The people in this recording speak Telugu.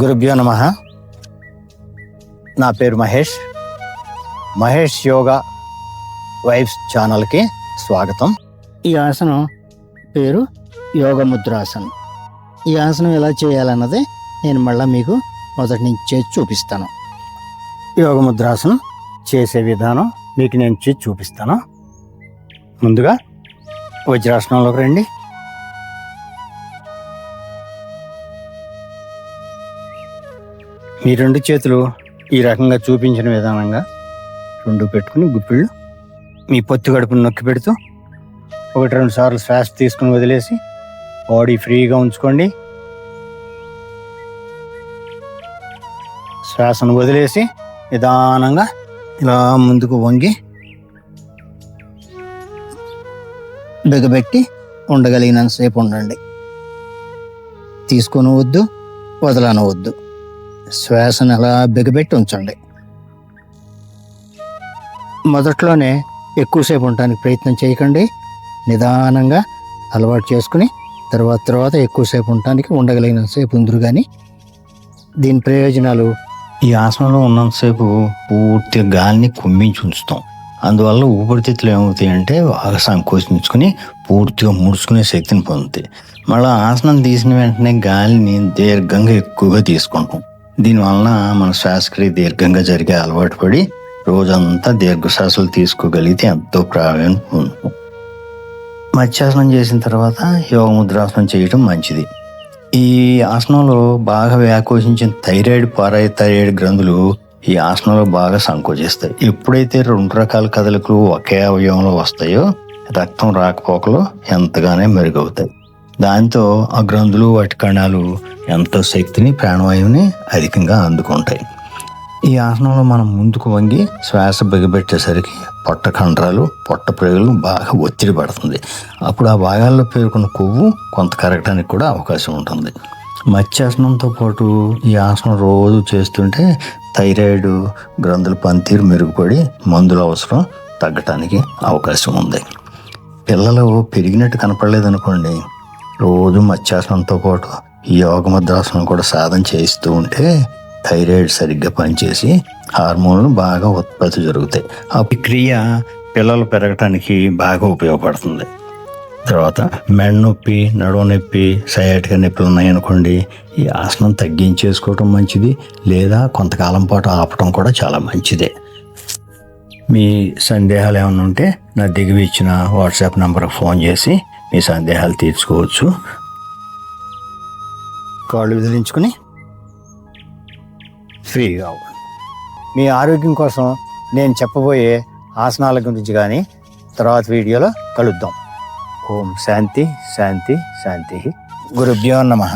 గురుభ్యో నమః. నా పేరు మహేష్ యోగా వైబ్స్ ఛానల్కి స్వాగతం. ఈ ఆసనం పేరు యోగ ముద్రాసనం. ఈ ఆసనం ఎలా చేయాలన్నది నేను మళ్ళీ మీకు మొదటి నుంచి చేసి చూపిస్తాను. యోగ ముద్రాసనం చేసే విధానం మీకు నేను చేసి చూపిస్తాను. ముందుగా వజ్రాసనంలోకి రండి. మీ రెండు చేతులు ఈ రకంగా చూపించిన విధానంగా రెండు పెట్టుకుని గుప్పిళ్ళు మీ పొత్తి గడుపును నొక్కి పెడుతూ 1-2 సార్లు శ్వాస తీసుకుని వదిలేసి బాడీ ఫ్రీగా ఉంచుకోండి. శ్వాసను వదిలేసి నిదానంగా ఇలా ముందుకు వంగి బిగబెట్టి ఉండగలిగినంతసేపు ఉండండి. తీసుకొని వద్దు, వదలనవద్దు. శ్వాసను అలా బిగబెట్టి ఉంచండి. మొదట్లోనే ఎక్కువసేపు ఉండటానికి ప్రయత్నం చేయకండి. నిదానంగా అలవాటు చేసుకుని తర్వాత ఎక్కువసేపు ఉండటానికి ఉండగలిగినంతసేపు ఉందరు. కానీ దీని ప్రయోజనాలు, ఈ ఆసనంలో ఉన్నంతసేపు పూర్తిగా గాలిని కుమ్మించి ఉంచుతాం. అందువల్ల ఊపిరితిత్తులు ఏమవుతాయంటే బాగా సంకోచించుకుని పూర్తిగా ముడుచుకునే శక్తిని పొందుతాయి. మళ్ళీ ఆసనం తీసిన వెంటనే గాలిని దీర్ఘంగా ఎక్కువగా తీసుకుంటాం. దీనివలన మన శ్వాసక్రియ దీర్ఘంగా జరిగే అలవాటు పడి రోజంతా దీర్ఘశ్వాసలు తీసుకోగలిగితే ఎంతో ప్రావీణ్యం ఉంటుంది. మత్స్యాసనం చేసిన తర్వాత యోగ ముద్రాసనం చేయడం మంచిది. ఈ ఆసనంలో బాగా వ్యాకోచించిన పారాథైరాయిడ్ గ్రంథులు ఈ ఆసనంలో బాగా సంకోచిస్తాయి. ఎప్పుడైతే 2 రకాల కదలికలు ఒకే అవయవంలో వస్తాయో రక్తం రాకపోకలు ఎంతగానే మెరుగవుతాయి. దాంతో ఆ గ్రంథులు వాటి కణాలు ఎంతో శక్తిని, ప్రాణవాయువుని అధికంగా అందుకుంటాయి. ఈ ఆసనంలో మనం ముందుకు వంగి శ్వాస బిగబెట్టేసరికి పొట్ట కండరాలు, పొట్ట ప్రేగులు బాగా ఒత్తిడి పడుతుంది. అప్పుడు ఆ భాగాల్లో పేరుకున్న కొవ్వు కొంత కరగటానికి కూడా అవకాశం ఉంటుంది. మత్స్యాసనంతో పాటు ఈ ఆసనం రోజు చేస్తుంటే థైరాయిడ్ గ్రంథుల పనితీరు మెరుగుపడి మందుల అవసరం తగ్గటానికి అవకాశం ఉంది. పిల్లలు పెరిగినట్టు కనపడలేదనుకోండి, రోజు మత్స్యాసనంతో పాటు ఈ యోగ ముద్రాసనం కూడా సాధన చేయిస్తూ ఉంటే థైరాయిడ్ సరిగ్గా పనిచేసి హార్మోన్లు బాగా ఉత్పత్తి జరుగుతాయి. ఆ క్రియ పిల్లలు పెరగటానికి బాగా ఉపయోగపడుతుంది. తర్వాత మెడ నొప్పి, నడుము నొప్పి, సయాటికా నొప్పులు ఉన్నాయనుకోండి, ఈ ఆసనం తగ్గించేసుకోవటం మంచిది. లేదా కొంతకాలం పాటు ఆపటం కూడా చాలా మంచిదే. మీ సందేహాలు ఏమైనా ఉంటే నా దిగువ ఇచ్చిన వాట్సాప్ నంబర్కి ఫోన్ చేసి మీ సందేహాలు తీర్చుకోవచ్చు. కాళ్ళు విదిలించుకుని ఫ్రీగా అవ్వండి. మీ ఆరోగ్యం కోసం నేను చెప్పబోయే ఆసనాల గురించి కానీ తర్వాత వీడియోలో కలుద్దాం. ఓం శాంతి శాంతి శాంతి. గురుభ్యో నమః.